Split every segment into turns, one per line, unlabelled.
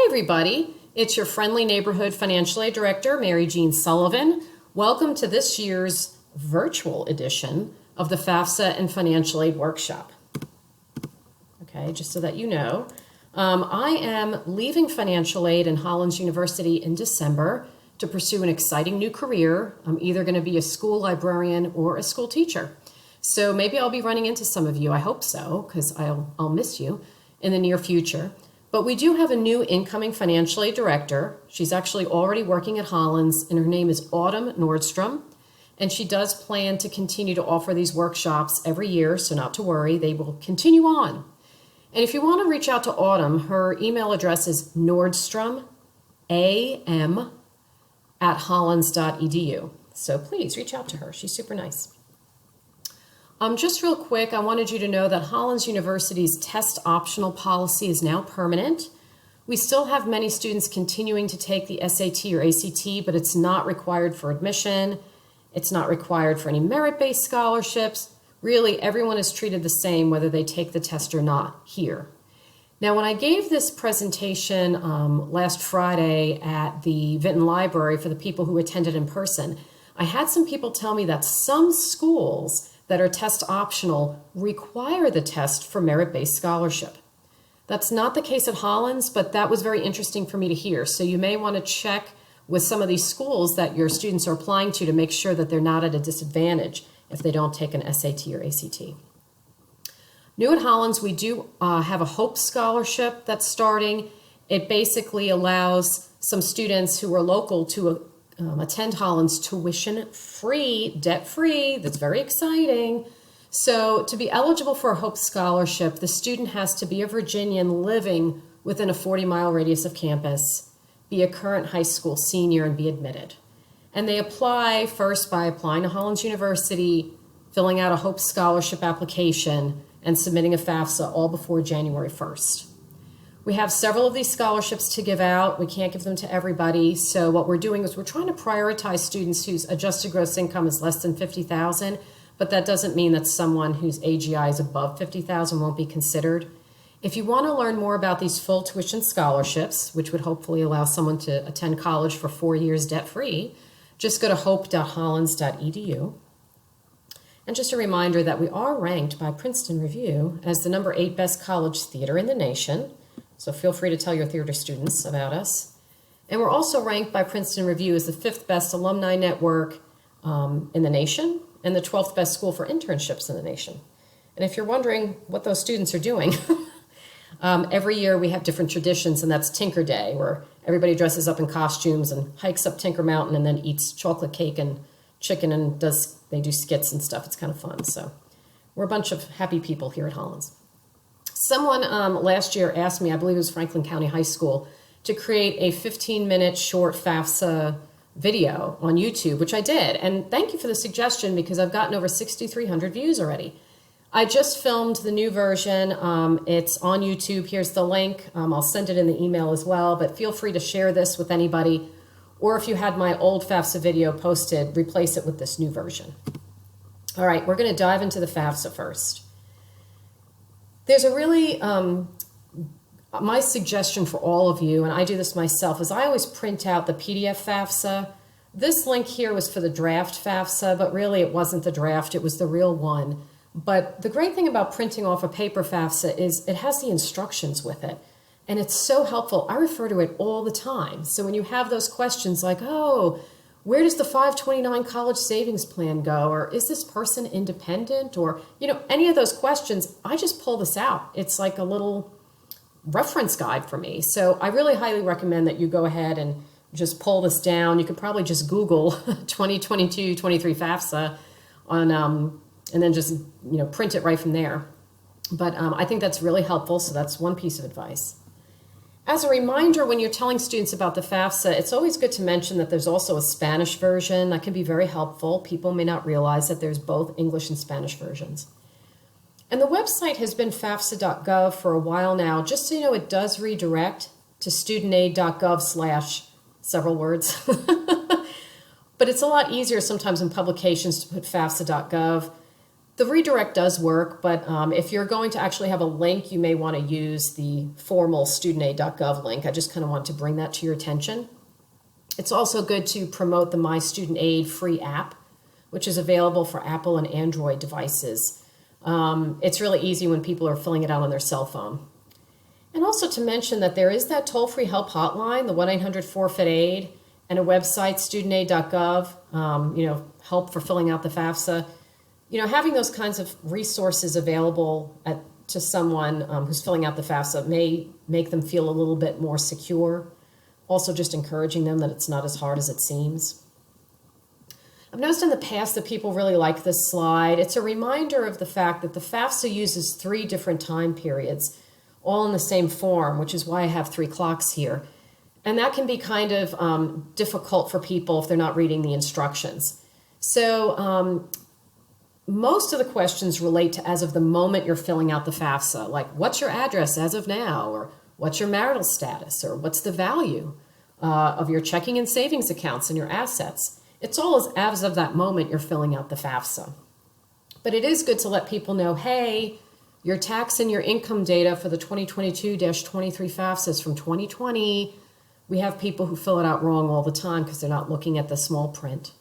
everybody. It's your friendly neighborhood financial aid director, Mary Jean Sullivan. Welcome to this year's virtual edition of the FAFSA and Financial Aid Workshop. Okay, just so that you know, I am leaving financial aid in Hollins University in December to pursue an exciting new career. I'm either going to be a school librarian or a school teacher. So maybe I'll be running into some of you. I hope so, because I'll miss you in the near future. But we do have a new incoming financial aid director. She's actually already working at Hollins, and her name is Autumn Nordstrom. And she does plan to continue to offer these workshops every year, so not to worry, they will continue on. And if you want to reach out to Autumn, her email address is nordstrom@hollins.edu. So please reach out to her. She's super nice. Just real quick, I wanted you to know that Hollins University's test optional policy is now permanent. We still have many students continuing to take the SAT or ACT, but it's not required for admission. It's not required for any merit-based scholarships. Really, everyone is treated the same whether they take the test or not here. Now, when I gave this presentation last Friday at the Vinton Library for the people who attended in person, I had some people tell me that some schools that are test optional require the test for merit-based scholarship. That's not the case at Hollins, but that was very interesting for me to hear. So you may want to check with some of these schools that your students are applying to make sure that they're not at a disadvantage if they don't take an SAT or ACT. New at Hollins, we do have a HOPE scholarship that's starting. It basically allows some students who are local to attend Hollins tuition-free, debt-free. That's very exciting. So to be eligible for a HOPE scholarship, the student has to be a Virginian living within a 40-mile radius of campus, be a current high school senior, and be admitted. And they apply first by applying to Hollins University, filling out a HOPE scholarship application, and submitting a FAFSA all before January 1st. We have several of these scholarships to give out. We can't give them to everybody. So what we're doing is we're trying to prioritize students whose adjusted gross income is less than $50,000, but that doesn't mean that someone whose AGI is above $50,000 won't be considered. If you want to learn more about these full tuition scholarships, which would hopefully allow someone to attend college for 4 years debt-free, just go to hope.hollins.edu. And just a reminder that we are ranked by Princeton Review as the number 8 best college theater in the nation. So feel free to tell your theater students about us. And we're also ranked by Princeton Review as the 5th best alumni network in the nation and the 12th best school for internships in the nation. And if you're wondering what those students are doing, every year we have different traditions, and that's Tinker Day, where everybody dresses up in costumes and hikes up Tinker Mountain and then eats chocolate cake and chicken and they do skits and stuff. It's kind of fun. So we're a bunch of happy people here at Hollins. Someone last year asked me, I believe it was Franklin County High School, to create a 15-minute short FAFSA video on YouTube, which I did. And thank you for the suggestion, because I've gotten over 6,300 views already. I just filmed the new version. It's on YouTube. Here's the link. I'll send it in the email as well, but feel free to share this with anybody. Or if you had my old FAFSA video posted, replace it with this new version. All right, we're going to dive into the FAFSA first. There's a really, my suggestion for all of you, and I do this myself, is I always print out the PDF FAFSA. This link here was for the draft FAFSA, but really it wasn't the draft, it was the real one. But the great thing about printing off a paper FAFSA is it has the instructions with it. And it's so helpful. I refer to it all the time. So when you have those questions like, oh, where does the 529 college savings plan go? Or is this person independent? Or, any of those questions, I just pull this out. It's like a little reference guide for me. So I really highly recommend that you go ahead and just pull this down. You could probably just Google 2022-23 FAFSA on, and then just, print it right from there. But I think that's really helpful. So that's one piece of advice. As a reminder, when you're telling students about the FAFSA, it's always good to mention that there's also a Spanish version that can be very helpful. People may not realize that there's both English and Spanish versions. And the website has been fafsa.gov for a while now. Just so you know, it does redirect to studentaid.gov/ several words. But it's a lot easier sometimes in publications to put fafsa.gov. The redirect does work, but if you're going to actually have a link, you may want to use the formal studentaid.gov link. I just kind of want to bring that to your attention. It's also good to promote the My Student Aid free app, which is available for Apple and Android devices. It's really easy when people are filling it out on their cell phone. And also to mention that there is that toll-free help hotline, the 1-800-4FIT-AID, and a website, studentaid.gov, help for filling out the FAFSA. Having those kinds of resources available to someone who's filling out the FAFSA may make them feel a little bit more secure. Also just encouraging them that it's not as hard as it seems. I've noticed in the past that people really like this slide. It's a reminder of the fact that the FAFSA uses 3 different time periods, all in the same form, which is why I have 3 clocks here. And that can be kind of difficult for people if they're not reading the instructions. So most of the questions relate to as of the moment you're filling out the FAFSA, like what's your address as of now, or what's your marital status, or what's the value of your checking and savings accounts and your assets. It's all as of that moment you're filling out the FAFSA. But it is good to let people know, hey, your tax and your income data for the 2022-23 FAFSA is from 2020. We have people who fill it out wrong all the time because they're not looking at the small print.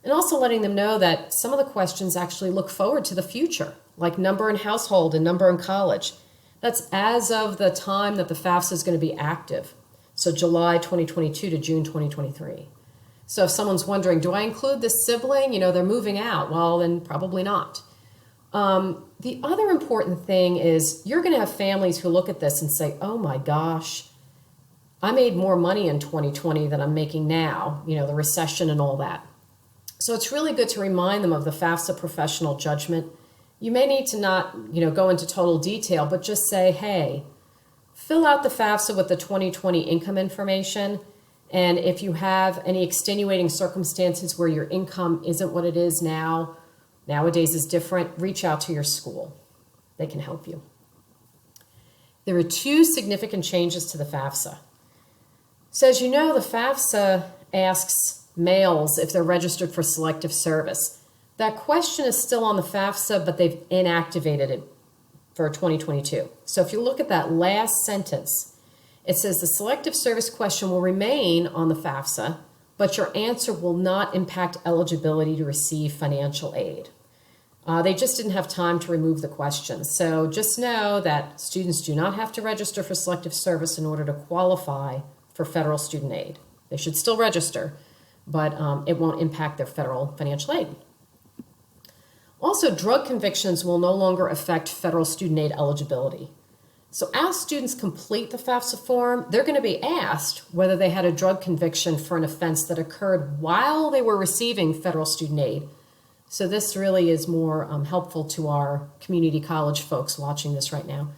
And also letting them know that some of the questions actually look forward to the future, like number in household and number in college. That's as of the time that the FAFSA is going to be active. So July 2022 to June 2023. So if someone's wondering, do I include this sibling? They're moving out. Well, then probably not. The other important thing is you're going to have families who look at this and say, oh my gosh, I made more money in 2020 than I'm making now, the recession and all that. So it's really good to remind them of the FAFSA professional judgment. You may need to not, go into total detail, but just say, hey, fill out the FAFSA with the 2020 income information. And if you have any extenuating circumstances where your income isn't what it is now, nowadays is different, reach out to your school. They can help you. There are 2 significant changes to the FAFSA. So as you know, the FAFSA asks males if they're registered for Selective Service. That question is still on the FAFSA, but they've inactivated it for 2022. So if you look at that last sentence, it says the Selective Service question will remain on the FAFSA, but your answer will not impact eligibility to receive financial aid. They just didn't have time to remove the question. So just know that students do not have to register for Selective Service in order to qualify for federal student aid. They should still register, but it won't impact their federal financial aid. Also, drug convictions will no longer affect federal student aid eligibility. So as students complete the FAFSA form, they're going to be asked whether they had a drug conviction for an offense that occurred while they were receiving federal student aid. So this really is more helpful to our community college folks watching this right now.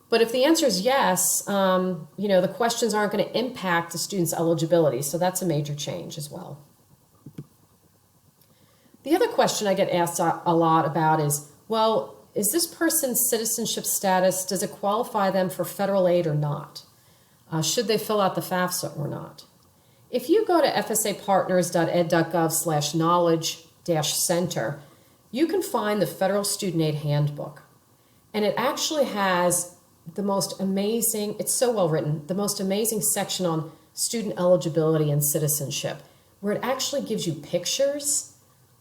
But if the answer is yes, the questions aren't going to impact the student's eligibility. So that's a major change as well. The other question I get asked a lot about is, well, is this person's citizenship status, does it qualify them for federal aid or not? Should they fill out the FAFSA or not? If you go to fsapartners.ed.gov/knowledge-center, you can find the Federal Student Aid Handbook. And it actually has the most amazing, it's so well written, the most amazing section on student eligibility and citizenship, where it actually gives you pictures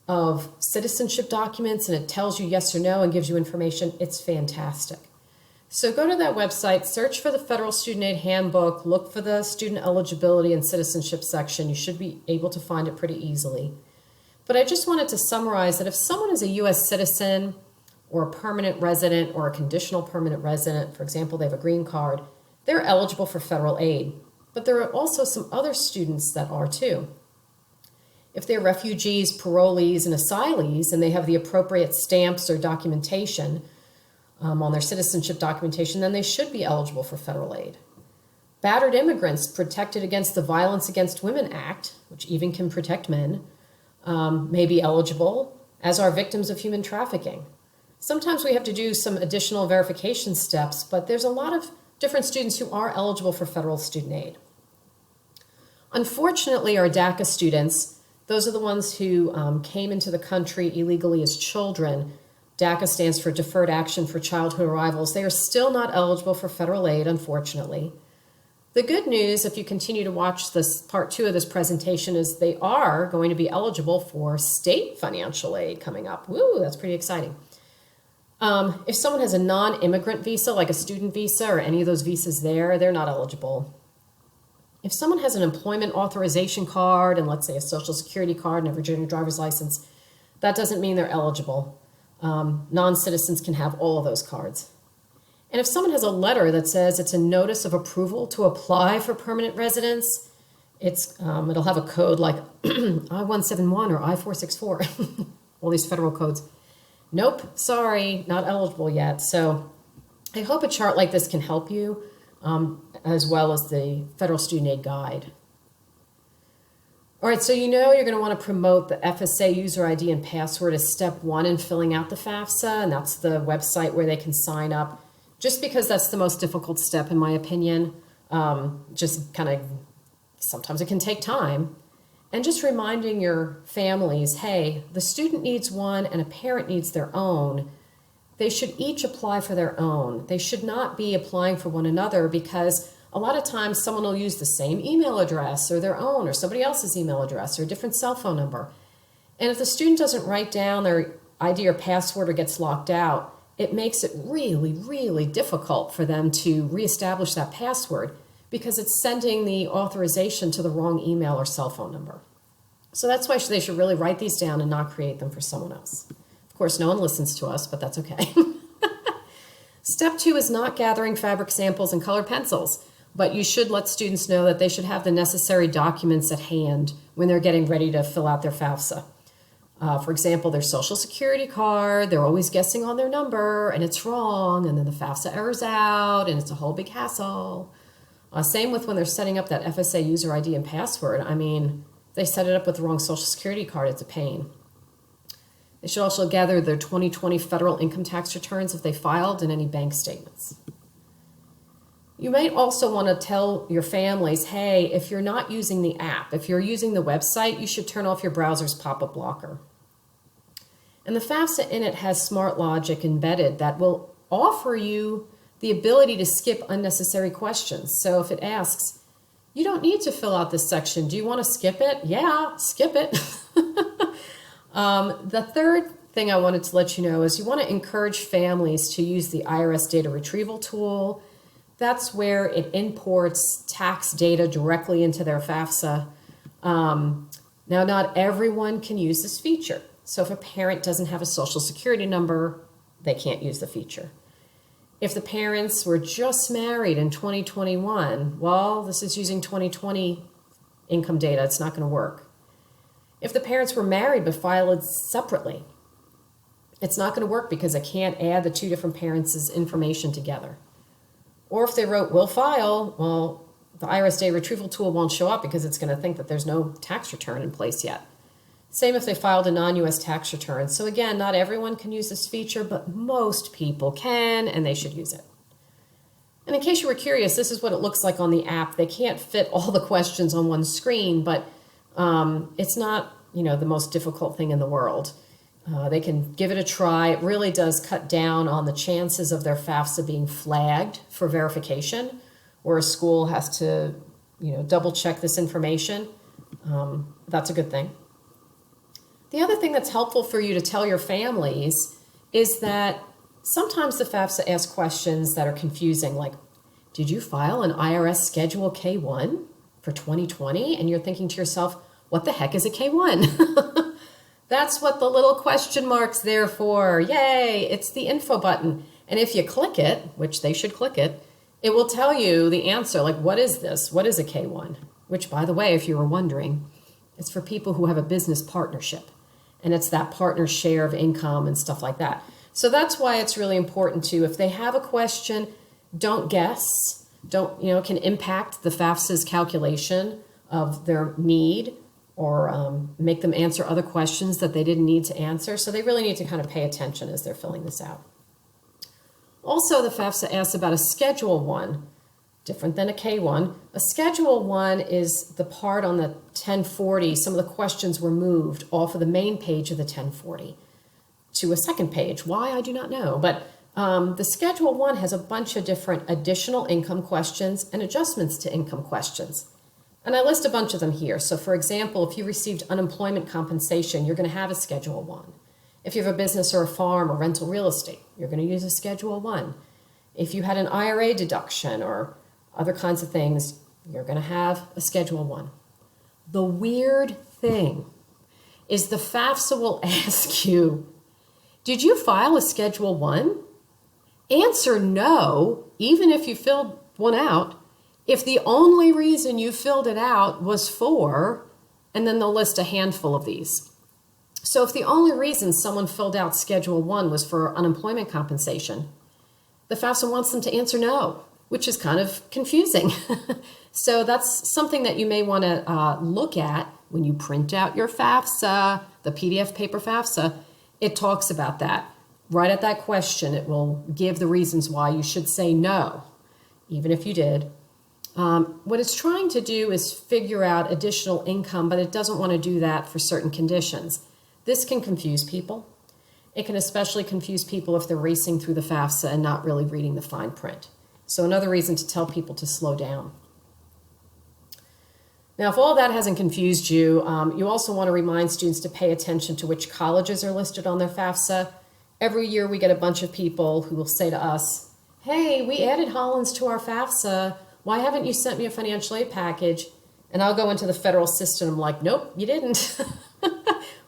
of citizenship documents and it tells you yes or no and gives you information. It's fantastic. So go to that website, search for the Federal Student Aid Handbook, look for the student eligibility and citizenship section. You should be able to find it pretty easily. But I just wanted to summarize that if someone is a U.S. citizen or a permanent resident or a conditional permanent resident, for example, they have a green card, they're eligible for federal aid. But there are also some other students that are too. If they're refugees, parolees, and asylees, and they have the appropriate stamps or documentation on their citizenship documentation, then they should be eligible for federal aid. Battered immigrants protected against the Violence Against Women Act, which even can protect men, may be eligible, as are victims of human trafficking. Sometimes we have to do some additional verification steps, but there's a lot of different students who are eligible for federal student aid. Unfortunately, our DACA students, those are the ones who came into the country illegally as children, DACA stands for Deferred Action for Childhood Arrivals. They are still not eligible for federal aid, unfortunately. The good news, if you continue to watch this part 2 of this presentation, is they are going to be eligible for state financial aid coming up. Woo, that's pretty exciting. If someone has a non-immigrant visa, like a student visa or any of those visas there, they're not eligible. If someone has an employment authorization card and let's say a social security card and a Virginia driver's license, that doesn't mean they're eligible. Non-citizens can have all of those cards. And if someone has a letter that says it's a notice of approval to apply for permanent residence, it'll have a code like I-171 or I-464, all these federal codes. Nope, sorry, not eligible yet. So I hope a chart like this can help you, as well as the Federal Student Aid Guide. All right, so you're going to want to promote the FSA user ID and password as step 1 in filling out the FAFSA, and that's the website where they can sign up, just because that's the most difficult step in my opinion. Just kind of, sometimes it can take time. And just reminding your families, hey, the student needs one and a parent needs their own. They should each apply for their own. They should not be applying for one another, because a lot of times someone will use the same email address or their own or somebody else's email address or a different cell phone number. And if the student doesn't write down their ID or password or gets locked out, it makes it really, really difficult for them to reestablish that password, because it's sending the authorization to the wrong email or cell phone number. So that's why they should really write these down and not create them for someone else. Of course, no one listens to us, but that's okay. Step 2 is not gathering fabric samples and colored pencils, but you should let students know that they should have the necessary documents at hand when they're getting ready to fill out their FAFSA. For example, their social security card, they're always guessing on their number and it's wrong, and then the FAFSA errors out and it's a whole big hassle. Same with when they're setting up that FSA user ID and password. I mean, if they set it up with the wrong social security card, it's a pain. They should also gather their 2020 federal income tax returns if they filed, and any bank statements. You might also want to tell your families, hey, if you're not using the app, if you're using the website, you should turn off your browser's pop-up blocker. And the FAFSA in it has smart logic embedded that will offer you the ability to skip unnecessary questions. So if it asks, you don't need to fill out this section, do you want to skip it? Yeah, skip it. The third thing I wanted to let you know is you want to encourage families to use the IRS data retrieval tool. That's where it imports tax data directly into their FAFSA. Now, not everyone can use this feature. So if a parent doesn't have a social security number, they can't use the feature. If the parents were just married in 2021, well, this is using 2020 income data. It's not going to work. If the parents were married but filed separately, it's not going to work because I can't add the two different parents' information together. Or if they wrote will file, well, the IRS data retrieval tool won't show up because it's going to think that there's no tax return in place yet. Same if they filed a non-US tax return. So again, not everyone can use this feature, but most people can, and they should use it. And in case you were curious, this is what it looks like on the app. They can't fit all the questions on one screen, but it's not, the most difficult thing in the world. They can give it a try. It really does cut down on the chances of their FAFSA being flagged for verification, where a school has to, double check this information. That's a good thing. The other thing that's helpful for you to tell your families is that sometimes the FAFSA asks questions that are confusing, like, did you file an IRS Schedule K-1 for 2020? And you're thinking to yourself, what the heck is a K-1? That's what the little question mark's there for. Yay, it's the info button. And if you click it, which they should click it, it will tell you the answer, like, what is this? What is a K-1? Which, by the way, if you were wondering, it's for people who have a business partnership. And it's that partner share of income and stuff like that. So that's why it's really important to, if they have a question, don't guess. Can impact the FAFSA's calculation of their need, or make them answer other questions that they didn't need to answer. So they really need to kind of pay attention as they're filling this out. Also, the FAFSA asks about a Schedule 1, different than a K-1. A Schedule 1 is the part on the 1040. Some of the questions were moved off of the main page of the 1040. to a second page. Why, I do not know. But the Schedule 1 has a bunch of different additional income questions and adjustments to income questions. And I list a bunch of them here. So for example, if you received unemployment compensation, you're going to have a Schedule 1. If you have a business or a farm or rental real estate, you're going to use a Schedule 1. If you had an IRA deduction or other kinds of things, you're going to have a Schedule 1. The weird thing is the FAFSA will ask you, did you file a Schedule 1? Answer no, even if you filled one out, if the only reason you filled it out was for, and then they'll list a handful of these. So if the only reason someone filled out Schedule 1 was for unemployment compensation, the FAFSA wants them to answer no, which is kind of confusing. So that's something that you may want to look at when you print out your FAFSA, the PDF paper FAFSA. It talks about that. Right at that question, it will give the reasons why you should say no, even if you did. What it's trying to do is figure out additional income, but it doesn't want to do that for certain conditions. This can confuse people. It can especially confuse people if they're racing through the FAFSA and not really reading the fine print. So another reason to tell people to slow down. Now, if all that hasn't confused you, you also want to remind students to pay attention to which colleges are listed on their FAFSA. Every year we get a bunch of people who will say to us, hey, we added Hollins to our FAFSA. Why haven't you sent me a financial aid package? And I'll go into the federal system. I'm like, nope, you didn't.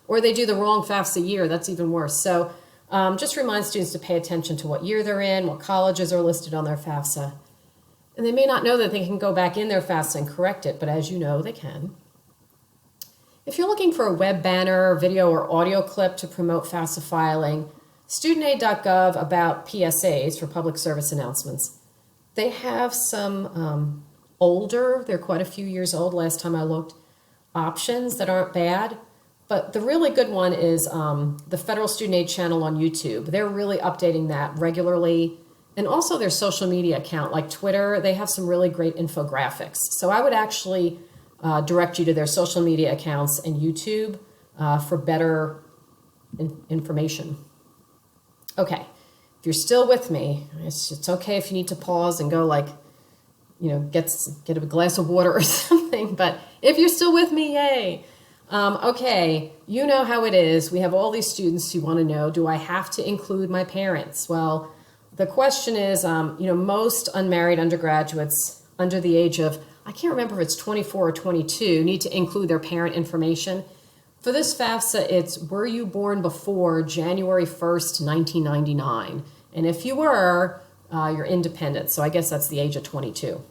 Or they do the wrong FAFSA year. That's even worse. So just remind students to pay attention to what year they're in, what colleges are listed on their FAFSA. And they may not know that they can go back in their FAFSA and correct it, but as you know, they can. If you're looking for a web banner, video, or audio clip to promote FAFSA filing, studentaid.gov about PSAs, for public service announcements. They have some older, they're quite a few years old last time I looked, options that aren't bad. But the really good one is the Federal Student Aid channel on YouTube. They're really updating that regularly. And also their social media account, like Twitter, they have some really great infographics. So I would actually direct you to their social media accounts and YouTube for better information. Okay, if you're still with me, it's okay if you need to pause and go get a glass of water or something. But if you're still with me, yay. Okay, you know how it is. We have all these students who want to know, do I have to include my parents? Well, the question is, most unmarried undergraduates under the age of, I can't remember if it's 24 or 22, need to include their parent information. For this FAFSA, it's, were you born before January 1st, 1999? And if you were, you're independent. So I guess that's the age of 22.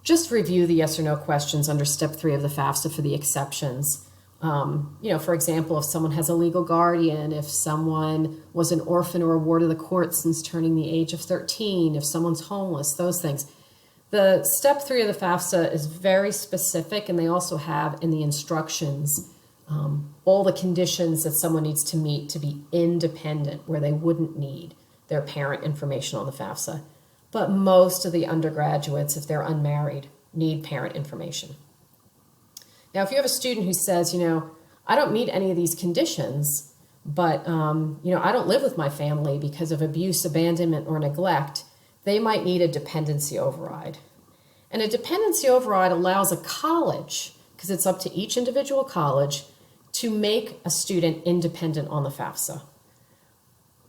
Just review the yes or no questions under step 3 of the FAFSA for the exceptions. For example, if someone has a legal guardian, if someone was an orphan or a ward of the court since turning the age of 13, if someone's homeless, those things. The step 3 of the FAFSA is very specific, and they also have in the instructions all the conditions that someone needs to meet to be independent, where they wouldn't need their parent information on the FAFSA. But most of the undergraduates, if they're unmarried, need parent information. Now, if you have a student who says, I don't meet any of these conditions, but, I don't live with my family because of abuse, abandonment, or neglect, they might need a dependency override. And a dependency override allows a college, because it's up to each individual college, to make a student independent on the FAFSA.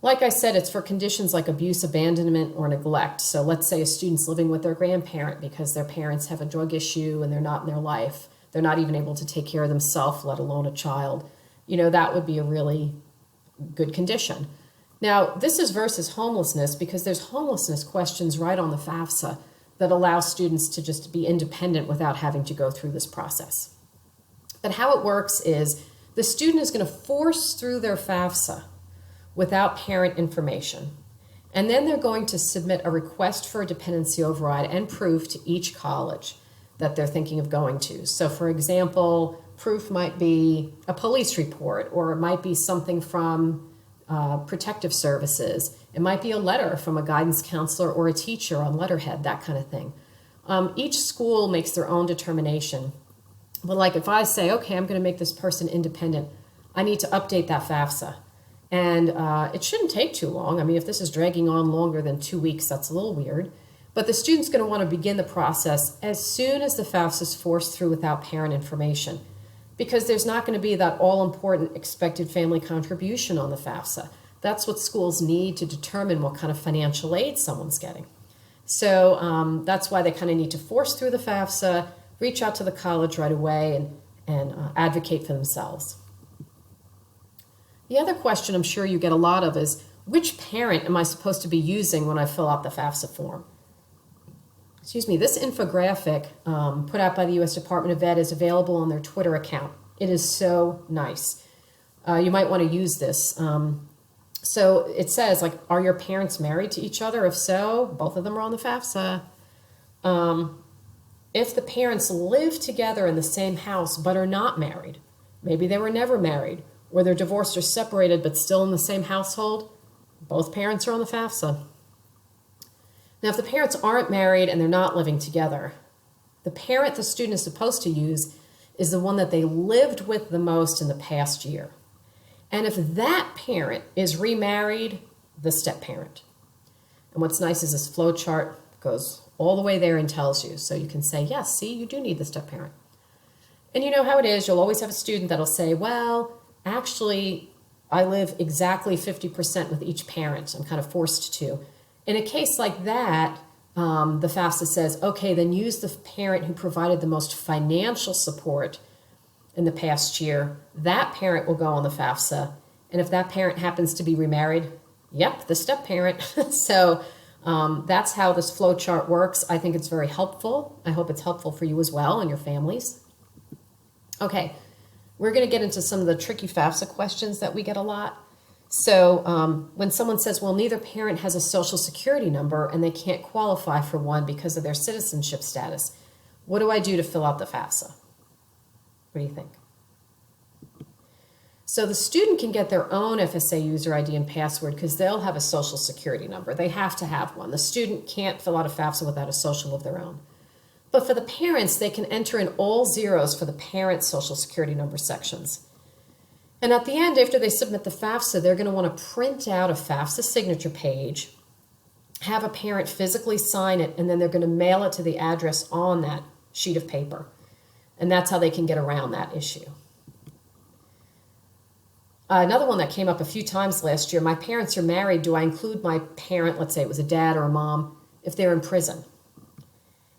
Like I said, it's for conditions like abuse, abandonment, or neglect. So let's say a student's living with their grandparent because their parents have a drug issue and they're not in their life. They're not even able to take care of themselves, let alone a child. That would be a really good condition. Now, this is versus homelessness because there's homelessness questions right on the FAFSA that allow students to just be independent without having to go through this process. But how it works is the student is going to force through their FAFSA without parent information. And then they're going to submit a request for a dependency override and proof to each college that they're thinking of going to. So for example, proof might be a police report, or it might be something from Protective Services. It might be a letter from a guidance counselor or a teacher on letterhead, that kind of thing. Each school makes their own determination. But like if I say, okay, I'm going to make this person independent, I need to update that FAFSA. And it shouldn't take too long. I mean, if this is dragging on longer than 2 weeks, that's a little weird. But the student's going to want to begin the process as soon as the FAFSA is forced through without parent information, because there's not going to be that all-important expected family contribution on the FAFSA. That's what schools need to determine what kind of financial aid someone's getting. So that's why they kind of need to force through the FAFSA, reach out to the college right away, and advocate for themselves. The other question I'm sure you get a lot of is, which parent am I supposed to be using when I fill out the FAFSA form? Excuse me, this infographic put out by the U.S. Department of Ed is available on their Twitter account. It is so nice. You might want to use this. So it says, like, are your parents married to each other? If so, both of them are on the FAFSA. If the parents live together in the same house but are not married, maybe they were never married, or they're divorced or separated but still in the same household, both parents are on the FAFSA. Now, if the parents aren't married and they're not living together, the parent the student is supposed to use is the one that they lived with the most in the past year. And if that parent is remarried, the step-parent. And what's nice is this flow chart goes all the way there and tells you. So you can say, yes, see, you do need the step-parent. And you know how it is. You'll always have a student that'll say, well, actually, I live exactly 50% with each parent. I'm kind of forced to. In a case like that, the FAFSA says, okay, then use the parent who provided the most financial support in the past year. That parent will go on the FAFSA. And if that parent happens to be remarried, yep, the step-parent. So that's how this flow chart works. I think it's very helpful. I hope it's helpful for you as well and your families. Okay. We're going to get into some of the tricky FAFSA questions that we get a lot. So when someone says, well, neither parent has a social security number and they can't qualify for one because of their citizenship status, what do I do to fill out the FAFSA? What do you think? So the student can get their own FSA user ID and password because they'll have a social security number. They have to have one. The student can't fill out a FAFSA without a social of their own. But for the parents, they can enter in all zeros for the parent's social security number sections. And at the end, after they submit the FAFSA, they're going to want to print out a FAFSA signature page, have a parent physically sign it, and then they're going to mail it to the address on that sheet of paper. And that's how they can get around that issue. Another one that came up a few times last year, my parents are married. Do I include my parent, let's say it was a dad or a mom, if they're in prison?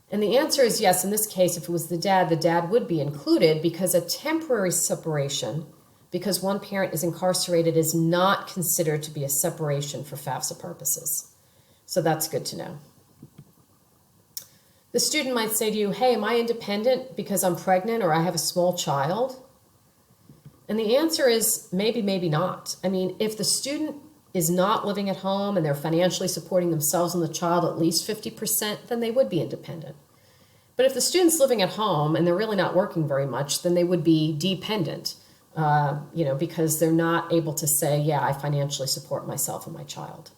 And the answer is yes. In this case, if it was the dad would be included because a temporary separation, because one parent is incarcerated, is not considered to be a separation for FAFSA purposes. So that's good to know. The student might say to you, hey, am I independent because I'm pregnant or I have a small child? And the answer is maybe, maybe not. I mean, if the student is not living at home and they're financially supporting themselves and the child at least 50%, then they would be independent. But if the student's living at home and they're really not working very much, then they would be dependent, because they're not able to say, yeah, I financially support myself and my child.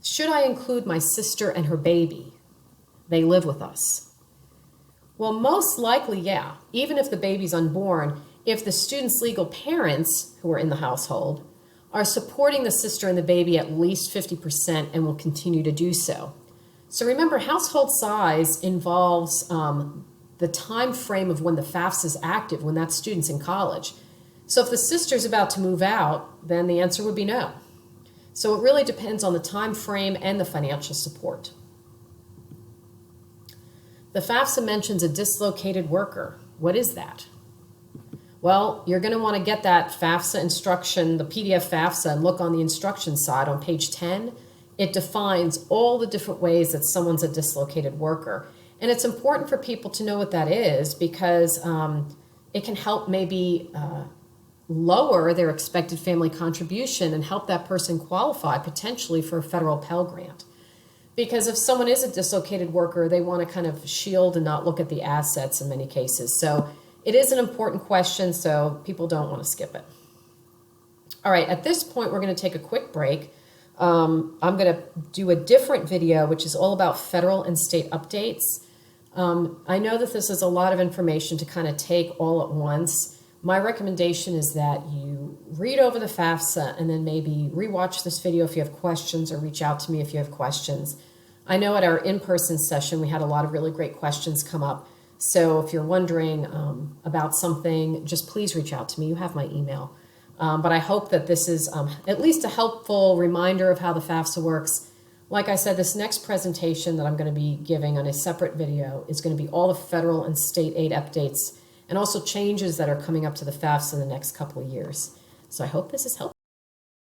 Should I include my sister and her baby? They live with us. Well, most likely, yeah. Even if the baby's unborn, if the student's legal parents, who are in the household, are supporting the sister and the baby at least 50% and will continue to do so. So remember, household size involves the time frame of when the FAFSA is active, when that student's in college. So if the sister's about to move out, then the answer would be no. So it really depends on the time frame and the financial support. The FAFSA mentions a dislocated worker. What is that? Well, you're going to want to get that FAFSA instruction, the PDF FAFSA, and look on the instruction side on page 10. It defines all the different ways that someone's a dislocated worker. And it's important for people to know what that is because it can help maybe lower their expected family contribution and help that person qualify potentially for a federal Pell Grant. Because if someone is a dislocated worker, they want to kind of shield and not look at the assets in many cases. So it is an important question, so people don't want to skip it. All right, at this point, we're going to take a quick break. I'm going to do a different video, which is all about federal and state updates. I know that this is a lot of information to kind of take all at once. My recommendation is that you read over the FAFSA and then maybe rewatch this video if you have questions, or reach out to me if you have questions. I know at our in-person session we had a lot of really great questions come up. So if you're wondering about something, just please reach out to me. You have my email. But I hope that this is at least a helpful reminder of how the FAFSA works. Like I said, this next presentation that I'm going to be giving on a separate video is going to be all the federal and state aid updates, and also changes that are coming up to the FAFSA in the next couple of years. So I hope this is helpful.